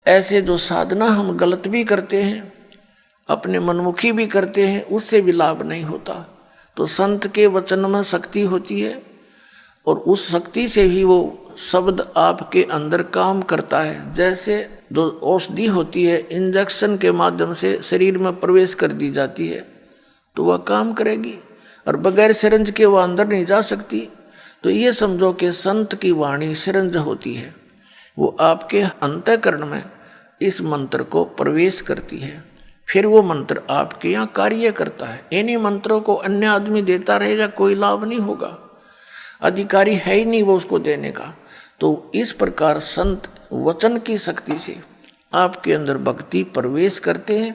ऐसे जो साधना हम गलत भी करते हैं, अपने मनमुखी भी करते हैं, उससे भी लाभ नहीं होता। तो संत के वचन में शक्ति होती है और उस शक्ति से ही वो शब्द आपके अंदर काम करता है। जैसे जो औषधि होती है इंजेक्शन के माध्यम से शरीर में प्रवेश कर दी जाती है तो वह काम करेगी, और बगैर सिरंज के वह अंदर नहीं जा सकती। तो ये समझो कि संत की वाणी सिरंज होती है, वो आपके अंतःकरण में इस मंत्र को प्रवेश करती है, फिर वो मंत्र आपके यहाँ कार्य करता है। इन्हीं मंत्रों को अन्य आदमी देता रहेगा, कोई लाभ नहीं होगा, अधिकारी है ही नहीं वो उसको देने का। तो इस प्रकार संत वचन की शक्ति से आपके अंदर भक्ति प्रवेश करते हैं,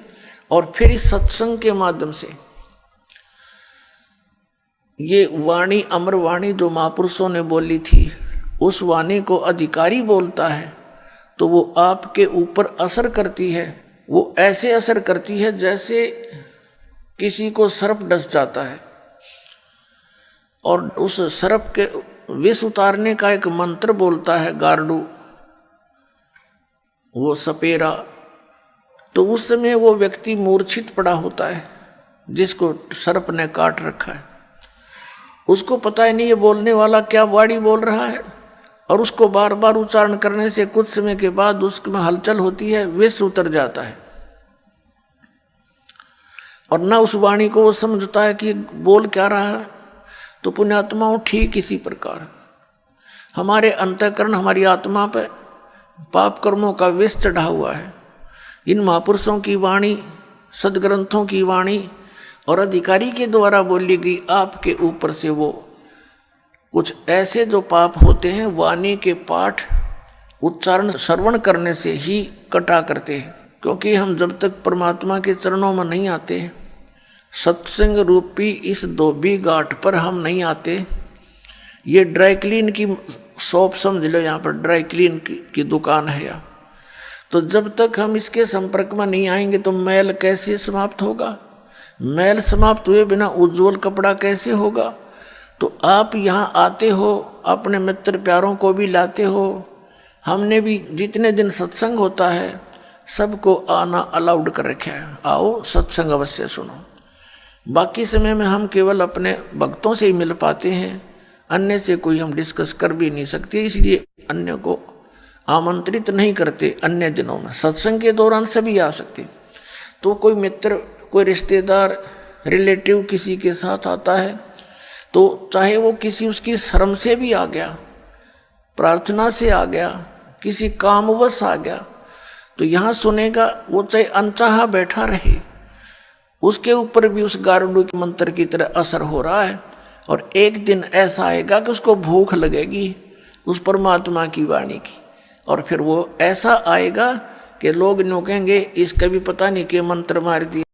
और फिर इस सत्संग के माध्यम से ये वाणी, अमर वाणी जो महापुरुषों ने बोली थी, उस वाणी को अधिकारी बोलता है तो वो आपके ऊपर असर करती है। वो ऐसे असर करती है जैसे किसी को सर्प डस जाता है, और उस सर्प के विष उतारने का एक मंत्र बोलता है गारडू, वो सपेरा, तो उस समय वो व्यक्ति मूर्छित पड़ा होता है जिसको सर्प ने काट रखा है। उसको पता ही नहीं ये बोलने वाला क्या वाणी बोल रहा है, और उसको बार बार उच्चारण करने से कुछ समय के बाद उसमें हलचल होती है, विष उतर जाता है, और न उस वाणी को वो समझता है कि बोल क्या रहा है। तो पुण्यात्माओं ठीक इसी प्रकार हमारे अंतःकरण, हमारी आत्मा पर पाप कर्मों का विष चढ़ा हुआ है। इन महापुरुषों की वाणी, सदग्रंथों की वाणी और अधिकारी के द्वारा बोली गई आपके ऊपर से वो कुछ ऐसे जो पाप होते हैं वाणी के पाठ उच्चारण श्रवण करने से ही कटा करते हैं। क्योंकि हम जब तक परमात्मा के चरणों में नहीं आते, सत्संग रूपी इस धोबी घाट पर हम नहीं आते, ये ड्राई क्लीन की शॉप समझ लो, यहाँ पर ड्राई क्लीन की दुकान है यहाँ, तो जब तक हम इसके संपर्क में नहीं आएंगे तो मैल कैसे समाप्त होगा, मैल समाप्त हुए बिना उज्जवल कपड़ा कैसे होगा। तो आप यहाँ आते हो, अपने मित्र प्यारों को भी लाते हो, हमने भी जितने दिन सत्संग होता है सबको आना अलाउड कर रखा है, आओ सत्संग अवश्य सुनो। बाकी समय में हम केवल अपने भक्तों से ही मिल पाते हैं, अन्य से कोई हम डिस्कस कर भी नहीं सकते, इसलिए अन्य को आमंत्रित नहीं करते। अन्य दिनों में सत्संग के दौरान सभी आ सकते। तो कोई मित्र, कोई रिश्तेदार, रिलेटिव किसी के साथ आता है तो चाहे वो किसी उसकी शर्म से भी आ गया, प्रार्थना से आ गया, किसी कामवश आ गया, तो यहाँ सुनेगा, वो चाहे अनचाहा बैठा रहे, उसके ऊपर भी उस गारुड़ के मंत्र की तरह असर हो रहा है। और एक दिन ऐसा आएगा कि उसको भूख लगेगी उस परमात्मा की वाणी की, और फिर वो ऐसा आएगा कि लोग नो कहेंगे इसका भी पता नहीं कि मंत्र मार दिया।